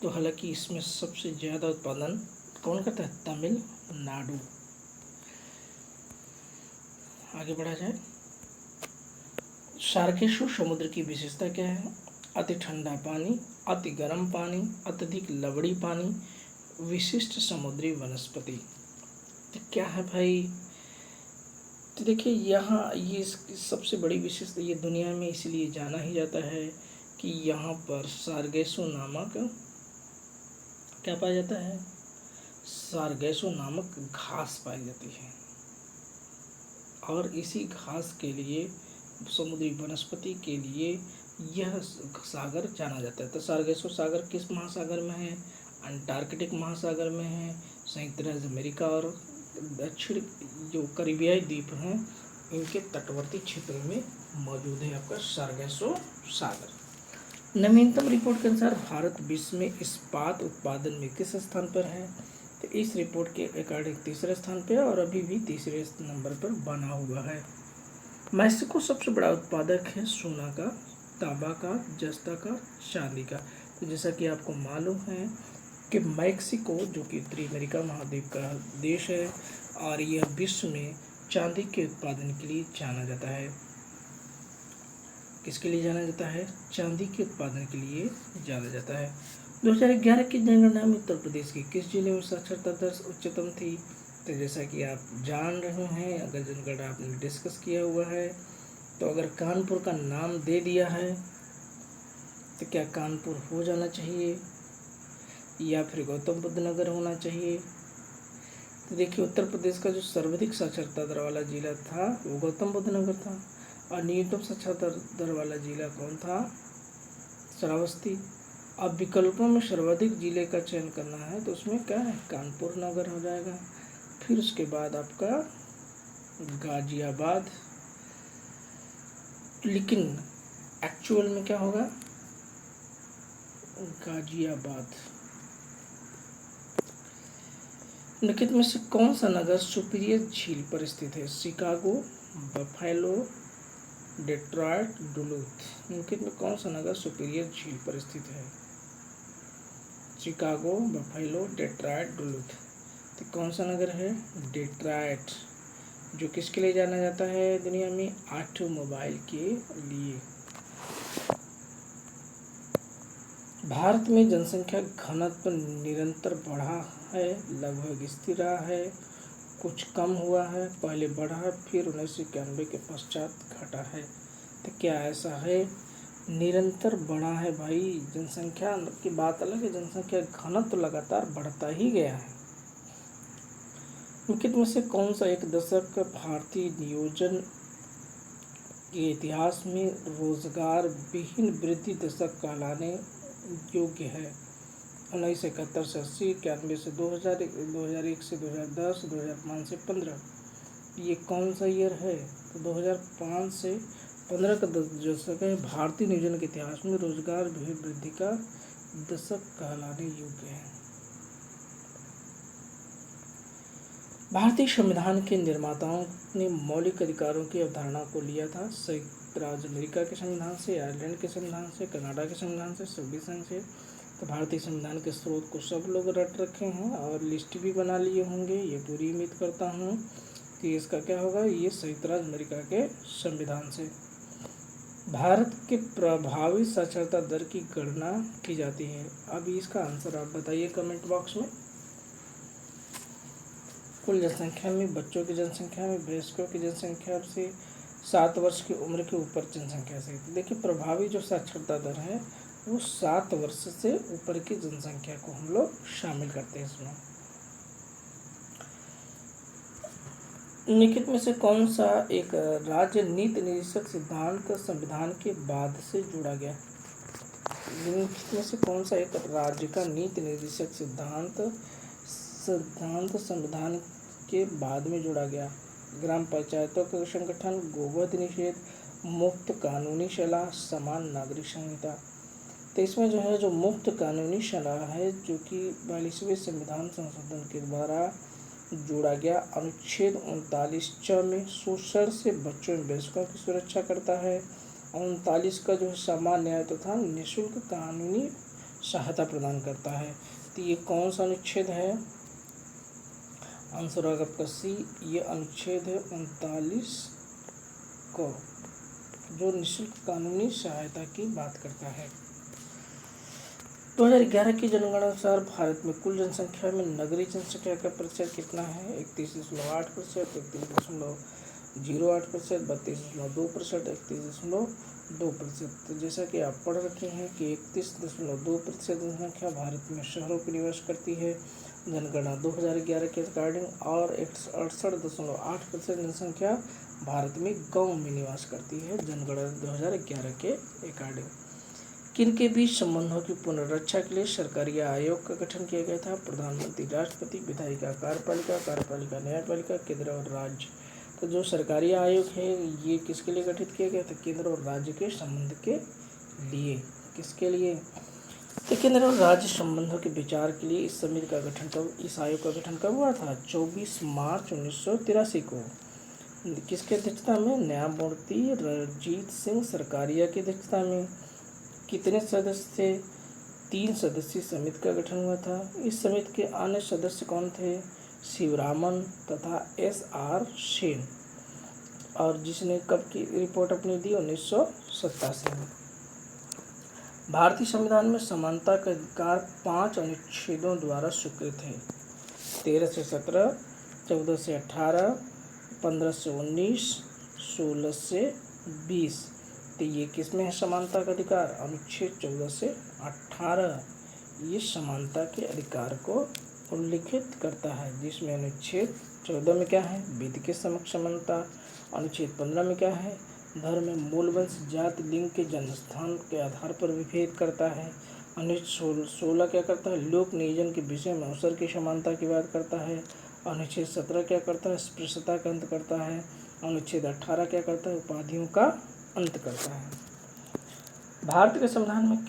तो हालांकि इसमें सबसे ज़्यादा उत्पादन कौन करता है? तमिलनाडु। आगे बढ़ा जाए। सार्गेसो समुद्र की विशेषता क्या है? अति ठंडा पानी, अति गर्म पानी, अत्यधिक लवड़ी पानी, विशिष्ट समुद्री वनस्पति। तो क्या है भाई? तो देखिए यहाँ ये सबसे बड़ी विशेषता ये दुनिया में इसलिए जाना ही जाता है कि यहाँ पर सार्गेसो नामक क्या पाया जाता है? सार्गेसो नामक घास पाई जाती है, और इसी घास के लिए समुद्री वनस्पति के लिए यह सागर जाना जाता है। तो सार्गेसो सागर किस महासागर में है? अंटार्कटिक महासागर में है, संयुक्त राज्य अमेरिका और दक्षिण जो करिबियाई द्वीप हैं इनके तटवर्ती क्षेत्रों में मौजूद है आपका सार्गेसो सागर। नवीनतम रिपोर्ट के अनुसार भारत विश्व में इस्पात उत्पादन में किस स्थान पर है? तो इस रिपोर्ट के अकॉर्डिंग तीसरे स्थान पर और अभी भी तीसरे नंबर पर बना हुआ है। मैक्सिको सबसे बड़ा उत्पादक है सोना का, तांबा का, जस्ता का, चांदी का। तो जैसा कि आपको मालूम है कि मैक्सिको जो कि उत्तरी अमेरिका महाद्वीप का देश है और यह विश्व में चांदी के उत्पादन के लिए जाना जाता है। किसके लिए जाना जाता है? चांदी के उत्पादन के लिए जाना जाता है। 2011 की जनगणना में उत्तर प्रदेश के किस जिले में साक्षरता दर उच्चतम थी? तो जैसा कि आप जान रहे हैं, अगर जनगणना आपने डिस्कस किया हुआ है तो अगर कानपुर का नाम दे दिया है तो क्या कानपुर हो जाना चाहिए या फिर गौतम बुद्ध नगर होना चाहिए? तो देखिए, उत्तर प्रदेश का जो सर्वाधिक साक्षरता दर वाला जिला था वो गौतम बुद्ध नगर था और न्यूनतम साक्षरता दर वाला जिला कौन था? श्रावस्ती। अब विकल्पों में सर्वाधिक जिले का चयन करना है तो उसमें क्या है? कानपुर नगर हो जाएगा। फिर उसके बाद आपका गाजियाबाद, लेकिन एक्चुअल में क्या होगा? गाजियाबाद। निम्नलिखित में से कौन सा नगर सुपीरियर झील पर स्थित है? Chicago, buffalo, Detroit, Duluth. निम्नलिखित में कौन सा नगर सुपीरियर झील पर स्थित है? Chicago, buffalo, Detroit, Duluth. तो कौन सा नगर है? डेट्रॉयट, जो किसके लिए जाना जाता है दुनिया में? ऑटोमोबाइल के लिए। भारत में जनसंख्या घनत्व निरंतर बढ़ा है, लगभग स्थिर रहा है, कुछ कम हुआ है, पहले बढ़ा है, फिर 1991 के पश्चात घटा है। तो क्या ऐसा है? निरंतर बढ़ा है भाई। जनसंख्या की बात अलग है, जनसंख्या घनत्व लगातार बढ़ता ही गया है। निम्नलिखित में से कौन सा एक दशक भारतीय नियोजन के इतिहास में रोजगार विहीन वृद्धि दशक कहलाने योग्य है? 1971 से 80, 91 से 2000, 2001 से 2010, 2005 से 15। ये कौन सा ईयर है? तो 2005 से 15 का दशक है भारतीय नियोजन के इतिहास में रोजगार विहीन वृद्धि का दशक कहलाने योग्य है। भारतीय संविधान के निर्माताओं ने मौलिक अधिकारों की अवधारणा को लिया था संयुक्त राज्य अमेरिका के संविधान से, आयरलैंड के संविधान से, कनाडा के संविधान से, सोवियत संघ से। तो भारतीय संविधान के स्रोत को सब लोग रट रखे हैं और लिस्ट भी बना लिए होंगे, ये पूरी उम्मीद करता हूँ कि इसका क्या होगा? ये संयुक्त राज्य अमेरिका के संविधान से। भारत के प्रभावी साक्षरता दर की गणना की जाती है। अब इसका आंसर आप बताइए कमेंट बॉक्स में। कुल जनसंख्या में, बच्चों की जनसंख्या में, वयस्कों की जनसंख्या से, 7 वर्ष की उम्र के ऊपर जनसंख्या से। देखिए, प्रभावी जो साक्षरता दर है वो 7 वर्ष से ऊपर की जनसंख्या को हम लोग शामिल करते हैं इसमें। निम्नलिखित में से कौन सा एक राज्य नीति निर्देशक सिद्धांत संविधान के बाद से जोड़ा गया? निम्नलिखित में से कौन सा एक राज्य का नीति निर्देशक सिद्धांत संविधान के बाद में जोड़ा गया? ग्राम पंचायतों का संगठन, गोवध निषेध, मुफ्त कानूनी सलाह, समान नागरिक संहिता। तो इसमें जो है, जो मुफ्त कानूनी सलाह है जो कि 42वें संविधान संशोधन के द्वारा जोड़ा गया, अनुच्छेद 39 में शोषण से बच्चों एवं वयस्कों की सुरक्षा करता है। 39 का जो समान न्याय तथा निःशुल्क कानूनी सहायता प्रदान करता है। तो ये कौन सा अनुच्छेद है? आंसर होगा आपका सी, ये अनुच्छेद है 39 को, जो निःशुल्क कानूनी सहायता की बात करता है। 2011 की जनगणना अनुसार भारत में कुल जनसंख्या में नगरीय जनसंख्या का प्रतिशत कितना है? 31.8%, 31.08%, 32.2%, 31.2%। तो जैसा कि आप पढ़ रखे हैं कि 31.2% जनसंख्या भारत में शहरों की निवास करती है जनगणना 2011 के अकॉर्डिंग, और 68.8% जनसंख्या भारत में गाँव में निवास करती है जनगणना 2011 के अकॉर्डिंग। किनके बीच संबंधों की पुनर्रक्षा के लिए सरकारी आयोग का गठन किया गया था? प्रधानमंत्री, राष्ट्रपति, विधायिका, कार्यपालिका, न्यायपालिका, केंद्र और राज्य। तो जो सरकारी आयोग है ये किसके लिए गठित किया गया था? केंद्र और राज्य के संबंध के लिए। किसके लिए? तो केंद्र और राज्य संबंधों के विचार के लिए इस समिति का गठन कब, इस आयोग का गठन कब हुआ था? 24 मार्च 1983 को। किसके अध्यक्षता में? न्यायमूर्ति रणजीत सिंह सरकारिया की अध्यक्षता में। कितने सदस्य थे? 3 सदस्यीय समिति का गठन हुआ था। इस समिति के अन्य सदस्य कौन थे? शिवरामन तथा SR सेन। और जिसने कब की रिपोर्ट अपनी दी? 1987 में। भारतीय संविधान में समानता का अधिकार 5 अनुच्छेदों द्वारा स्वीकृत है। 13 से 17, 14 से 18, 15 से 19, 16 से 20। तो ये किसमें है समानता का अधिकार? अनुच्छेद 14 से 18 ये समानता के अधिकार को उल्लिखित करता है, जिसमें अनुच्छेद 14 में क्या है? विधि के समक्ष समानता। अनुच्छेद 15 में क्या है? धर्म, मूल वंश, जाति, लिंग के जन्मस्थान के आधार पर विभेद करता है। अनुच्छेद 16 क्या करता है? लोक नियोजन के विषय में अवसर की समानता की बात करता है। अनुच्छेद 17 क्या करता है? अस्पृश्यता का अंत करता है। अनुच्छेद 18 क्या करता है? उपाधियों का अंत करता है। भारत के संविधान में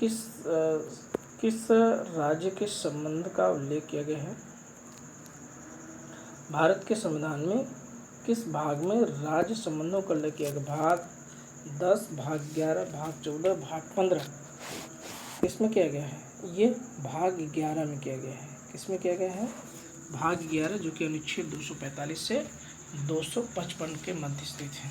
किस राज्य के संबंध का उल्लेख किया गया है? भारत के संविधान में किस भाग में राज्य संबंधों का उल्लेख किया गया? भाग 10, भाग 11, भाग 14, भाग 15 किसमें किया गया है? ये भाग 11 में किया गया है। किसमें किया गया है? भाग 11, जो कि अनुच्छेद 245 से 255 के मध्य स्थित है।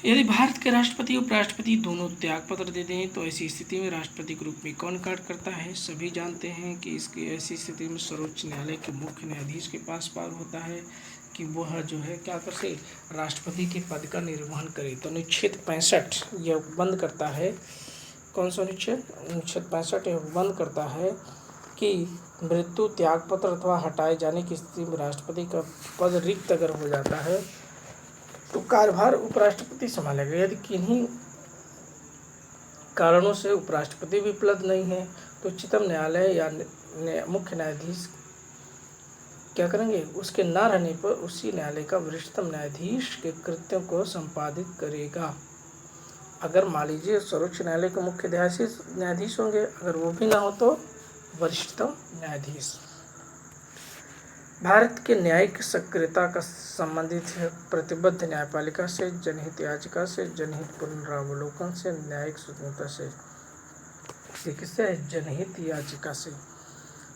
यदि भारत के राष्ट्रपति उपराष्ट्रपति दोनों त्याग पत्र दे दें तो ऐसी स्थिति में राष्ट्रपति के रूप में कौन कार्य करता है? सभी जानते हैं कि इसकी ऐसी स्थिति में सर्वोच्च न्यायालय के मुख्य न्यायाधीश के पास पावर होता है कि वह जो है क्या कर से राष्ट्रपति के पद का निर्वहन करे। तो अनुच्छेद 65 यह बंद करता है। कौन सा अनुच्छेद? अनुच्छेद 65 यह बंद करता है कि मृत्यु, त्यागपत्र अथवा हटाए जाने की स्थिति में राष्ट्रपति का पद रिक्त अगर हो जाता है तो कार्यभार उपराष्ट्रपति संभालेगा। यदि किन्हीं कारणों से उपराष्ट्रपति भी उपलब्ध नहीं है तो उच्चतम न्यायालय या मुख्य न्यायाधीश क्या करेंगे? उसके न रहने पर उसी न्यायालय का वरिष्ठतम न्यायाधीश के कृत्यों को संपादित करेगा। अगर मान लीजिए सर्वोच्च न्यायालय के मुख्य न्यायाधीश होंगे, अगर वो भी ना हो तो वरिष्ठतम न्यायाधीश। भारत के न्यायिक सक्रियता का संबंधित है प्रतिबद्ध न्यायपालिका से, जनहित याचिका से, जनहित पुनरावलोकन से, न्यायिक स्वतंत्रता से। ये किससे है? जनहित याचिका से।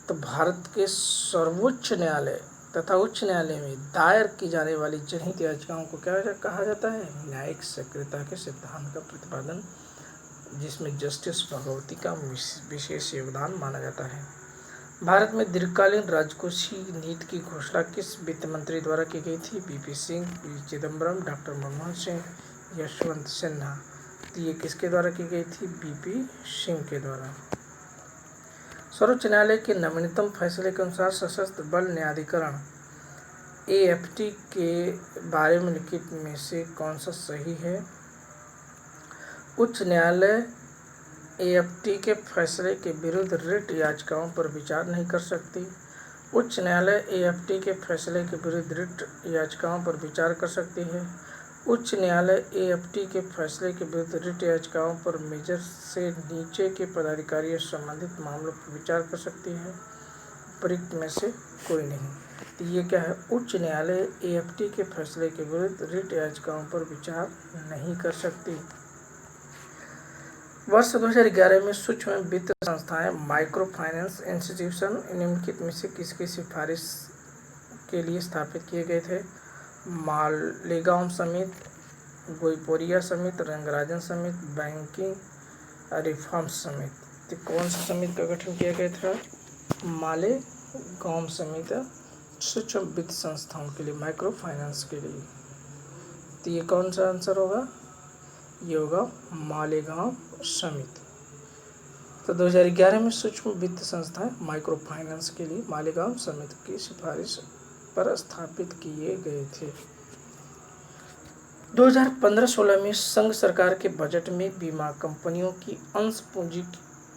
तो भारत के सर्वोच्च न्यायालय तथा उच्च न्यायालय में दायर की जाने वाली जनहित याचिकाओं को क्या कहा जाता है? न्यायिक सक्रियता के सिद्धांत का प्रतिपादन, जिसमें जस्टिस भगवती का विशेष योगदान माना जाता है। भारत में दीर्घकालीन राजकोषीय नीति की घोषणा किस वित्त मंत्री द्वारा की गई थी? VP Singh, P Chidambaram, doctor Manmohan Singh, Yashwant Sinha. तो ये किसके द्वारा की गई थी? वीपी सिंह के द्वारा। सर्वोच्च न्यायालय के नवीनतम फैसले के अनुसार सशस्त्र बल न्यायाधिकरण AFT के बारे में लिखित में से कौन सा सही है? उच्च न्यायालय AFT के फैसले के विरुद्ध रिट याचिकाओं पर विचार नहीं कर सकती। उच्च न्यायालय AFT के फैसले के विरुद्ध रिट याचिकाओं पर विचार कर सकती है। उच्च न्यायालय AFT के फैसले के विरुद्ध रिट याचिकाओं पर मेजर से नीचे के पदाधिकारी संबंधित मामलों पर विचार कर सकती है। उपरोक्त में से कोई नहीं। तो ये क्या है? उच्च न्यायालय AFT के फैसले के विरुद्ध रिट याचिकाओं पर विचार नहीं कर सकती। वर्ष 2011 में सूक्ष्म वित्त संस्थाएं माइक्रो फाइनेंस इंस्टीट्यूशन निम्नलिखित में से किसकी सिफारिश के लिए स्थापित किए गए थे? मालेगांव समिति, गोईपोरिया समिति, रंगराजन समिति, बैंकिंग रिफॉर्म समिति। तो कौन सी समिति का गठन किया गया था? मालेगांव समिति, सूक्ष्म वित्त संस्थाओं के लिए, माइक्रो फाइनेंस के लिए। तो ये कौन सा आंसर होगा? ये होगा मालेगांव समिति। तो 2011 में सूक्ष्म वित्त संस्थाएं माइक्रो फाइनेंस के लिए मालेगांव समिति की सिफारिश पर स्थापित किए गए थे। 2015-16 में संघ सरकार के बजट में बीमा कंपनियों की अंश पूंजी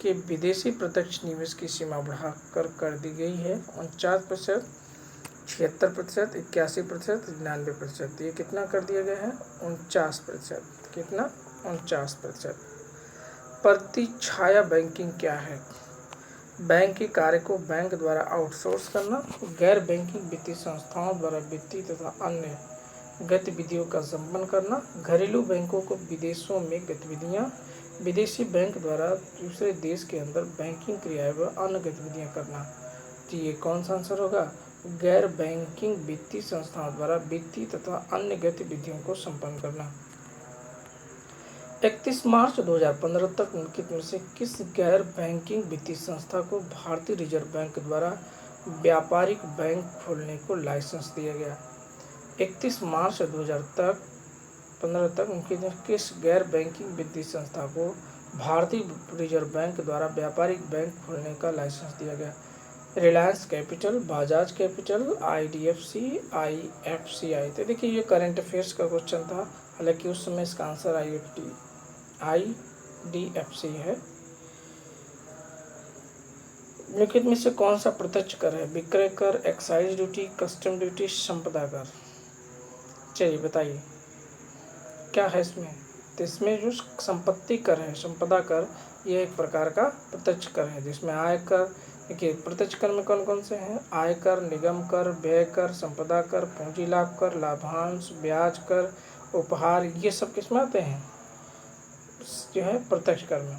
के विदेशी प्रत्यक्ष निवेश की सीमा बढ़ाकर कर दी गई है 49%, 76%, 81%, 99%। ये कितना कर दिया गया है? 49%। कितना? 49%। प्रतिछाया बैंकिंग क्या है? बैंक के कार्य को बैंक द्वारा आउटसोर्स करना, गैर बैंकिंग वित्तीय संस्थाओं द्वारा वित्तीय तथा अन्य गतिविधियों का संपन्न करना, घरेलू बैंकों को विदेशों में गतिविधियां, विदेशी बैंक द्वारा दूसरे देश के अंदर बैंकिंग क्रियाएं व अन्य गतिविधियां करना। तो ये कौन सा आंसर होगा? गैर बैंकिंग वित्तीय संस्थाओं द्वारा वित्तीय तथा अन्य गतिविधियों को संपन्न करना। 31 मार्च 2015 तक निम्नलिखित में से किस गैर बैंकिंग वित्तीय संस्था को भारतीय रिजर्व बैंक द्वारा व्यापारिक बैंक खोलने को लाइसेंस दिया गया? 31 मार्च 2015 तक निम्नलिखित में किस गैर बैंकिंग वित्तीय संस्था को भारतीय रिजर्व बैंक द्वारा व्यापारिक बैंक खोलने का लाइसेंस दिया गया? Reliance capital, Bajaj capital, IDFC, IFCI। तो देखिए ये करंट अफेयर्स का क्वेश्चन था, हालांकि उस समय इसका आंसर IDFC है। निम्नलिखित में से कौन सा प्रत्यक्ष कर है? विक्रय कर, एक्साइज ड्यूटी, कस्टम ड्यूटी, संपदा कर। चलिए बताइए क्या है इसमें? तो इसमें जो संपत्ति कर है, संपदा कर, ये एक प्रकार का प्रत्यक्ष कर है जिसमें आयकर, देखिए प्रत्यक्ष कर में कौन कौन से हैं? आयकर, निगम कर, व्यय कर, संपदा कर, पूंजी लाभ कर, लाभांश, ब्याज कर, उपहार, ये सब किस में आते हैं? जो है प्रत्यक्ष कर में।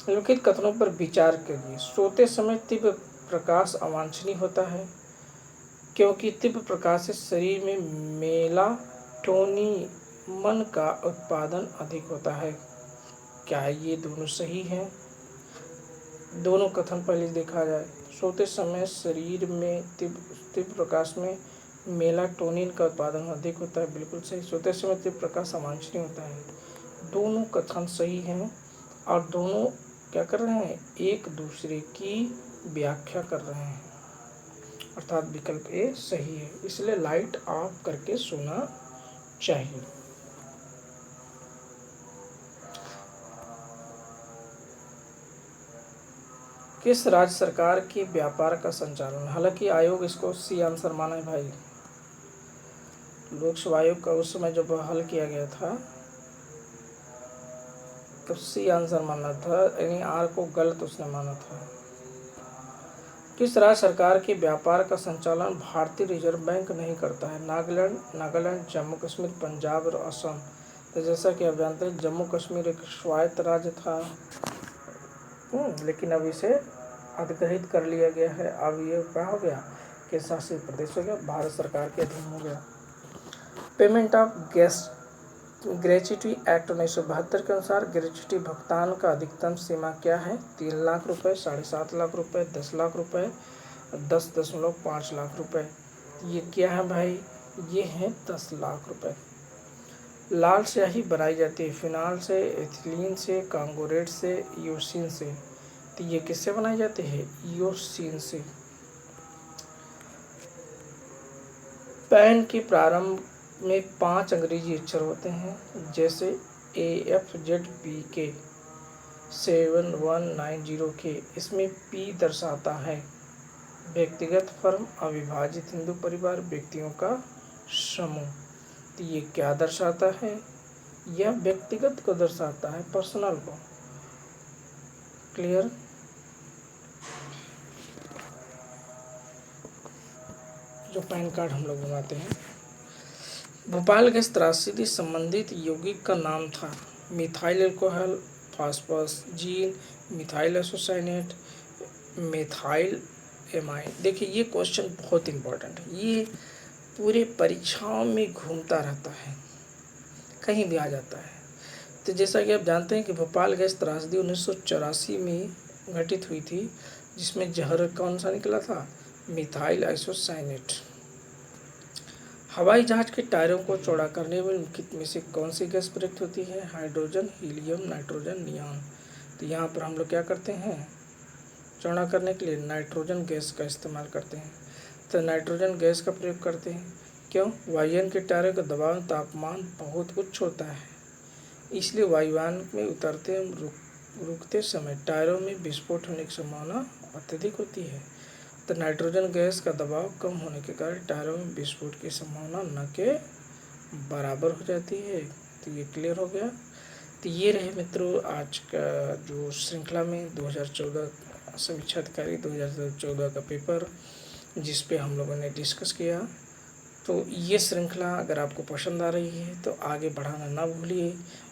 निम्नलिखित कथनों पर विचार करिए। सोते समय तीव्र प्रकाश अवांछनीय होता है क्योंकि तीव्र प्रकाश से शरीर में मेलाटोनिन का उत्पादन अधिक होता है। क्या ये दोनों सही हैं? दोनों कथन पहले देखा जाए। सोते समय शरीर में तीव्र प्रकाश में मेलाटोनिन का उत्पादन अधिक होता है, बिल्कुल सही। सोते समय तीव्र प्रकाश अवांछनीय होता है, दोनों कथन सही हैं और दोनों क्या कर रहे हैं? एक दूसरे की व्याख्या कर रहे हैं, अर्थात विकल्प ए सही है। इसलिए लाइट ऑफ करके सोना चाहिए। किस राज्य सरकार के व्यापार का संचालन? हालांकि आयोग इसको सी आंसर माना है भाई। लोकसभा आयोग का उस समय जब हल किया गया था तब सी आंसर माना था, यानी आर को गलत उसने माना था। किस राज्य सरकार के व्यापार का संचालन भारतीय रिजर्व बैंक नहीं करता है? नागालैंड, जम्मू कश्मीर, पंजाब और असम। तो जैसा कि आप जानते हैं जम्मू कश्मीर एक स्वायत्त राज्य था, लेकिन अब इसे अधिग्रहित कर लिया गया है। अब ये क्या हो गया कि शासित प्रदेश हो गया, भारत सरकार के अधीन हो गया। पेमेंट ऑफ ग्रेच्युटी एक्ट 1972 के अनुसार ग्रेच्युटी भुगतान का अधिकतम सीमा क्या है? 3 लाख रुपए, 7.5 लाख रुपए, 10 लाख रुपए, 10.5 लाख रुपए। ये क्या है भाई? ये है 10 लाख रुपए। लाल स्याही बनाई जाती है फिनाल से, एथिलीन से, कांगोरेट से, यूसिन से। तो ये किससे बनाई जाती है? यूसिन से। पैन के प्रारंभ में 5 अंग्रेजी अक्षर होते हैं जैसे AFZPK 7190K। इसमें P दर्शाता है व्यक्तिगत, फर्म, अविभाजित हिंदू परिवार, व्यक्तियों का समूह। तो ये क्या दर्शाता है? यह व्यक्तिगत को दर्शाता है, पर्सनल को। क्लियर? जो पैन कार्ड हम लोग बनाते हैं। भोपाल गैस त्रासदी संबंधित यौगिक का नाम था? Methyl alcohol, phosgene, methyl isocyanate, methyl amide. देखिए ये क्वेश्चन बहुत इंपॉर्टेंट है, ये पूरे परीक्षाओं में घूमता रहता है, कहीं भी आ जाता है। तो जैसा कि आप जानते हैं कि भोपाल गैस त्रासदी 1984 में घटित हुई थी, जिसमें जहर कौन सा निकला था? Methyl isocyanate. हवाई जहाज के टायरों को चौड़ा करने में निम्नलिखित में से कौन सी गैस प्रयुक्त होती है? Hydrogen, helium, nitrogen, neon. तो यहाँ पर हम लोग क्या करते हैं? चौड़ा करने के लिए नाइट्रोजन गैस का इस्तेमाल करते हैं। तो नाइट्रोजन गैस का प्रयोग करते हैं। क्यों? वायुयान के टायरों का दबाव तापमान बहुत उच्च होता है, इसलिए वायुयान में उतरते रुकते समय टायरों में विस्फोट होने की संभावना अत्यधिक होती है। तो नाइट्रोजन गैस का दबाव कम होने के कारण टायरों में विस्फोट की संभावना न के बराबर हो जाती है। तो ये क्लियर हो गया। तो ये रहे मित्रों आज का जो श्रृंखला में 2014 समीक्षा अधिकारी 2014 का पेपर, जिस पे हम लोगों ने डिस्कस किया। तो ये श्रृंखला अगर आपको पसंद आ रही है तो आगे बढ़ाना ना भूलिए।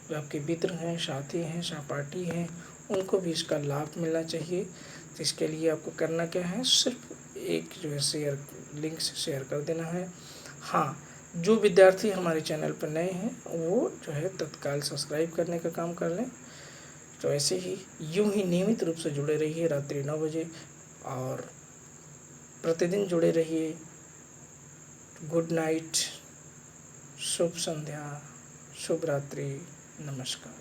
जो आपके मित्र हैं, साथी हैं, सहपाठी हैं, उनको भी इसका लाभ मिलना चाहिए। तो इसके लिए आपको करना क्या है, सिर्फ एक जो है शेयर लिंक से शेयर कर देना है। हाँ, जो विद्यार्थी हमारे चैनल पर नए हैं वो जो है तत्काल सब्सक्राइब करने का काम कर लें। तो ऐसे ही यूं ही नियमित रूप से जुड़े रहिए रात्रि 9 बजे, और प्रतिदिन जुड़े रहिए। गुड नाइट, शुभ संध्या, शुभ रात्रि, नमस्कार।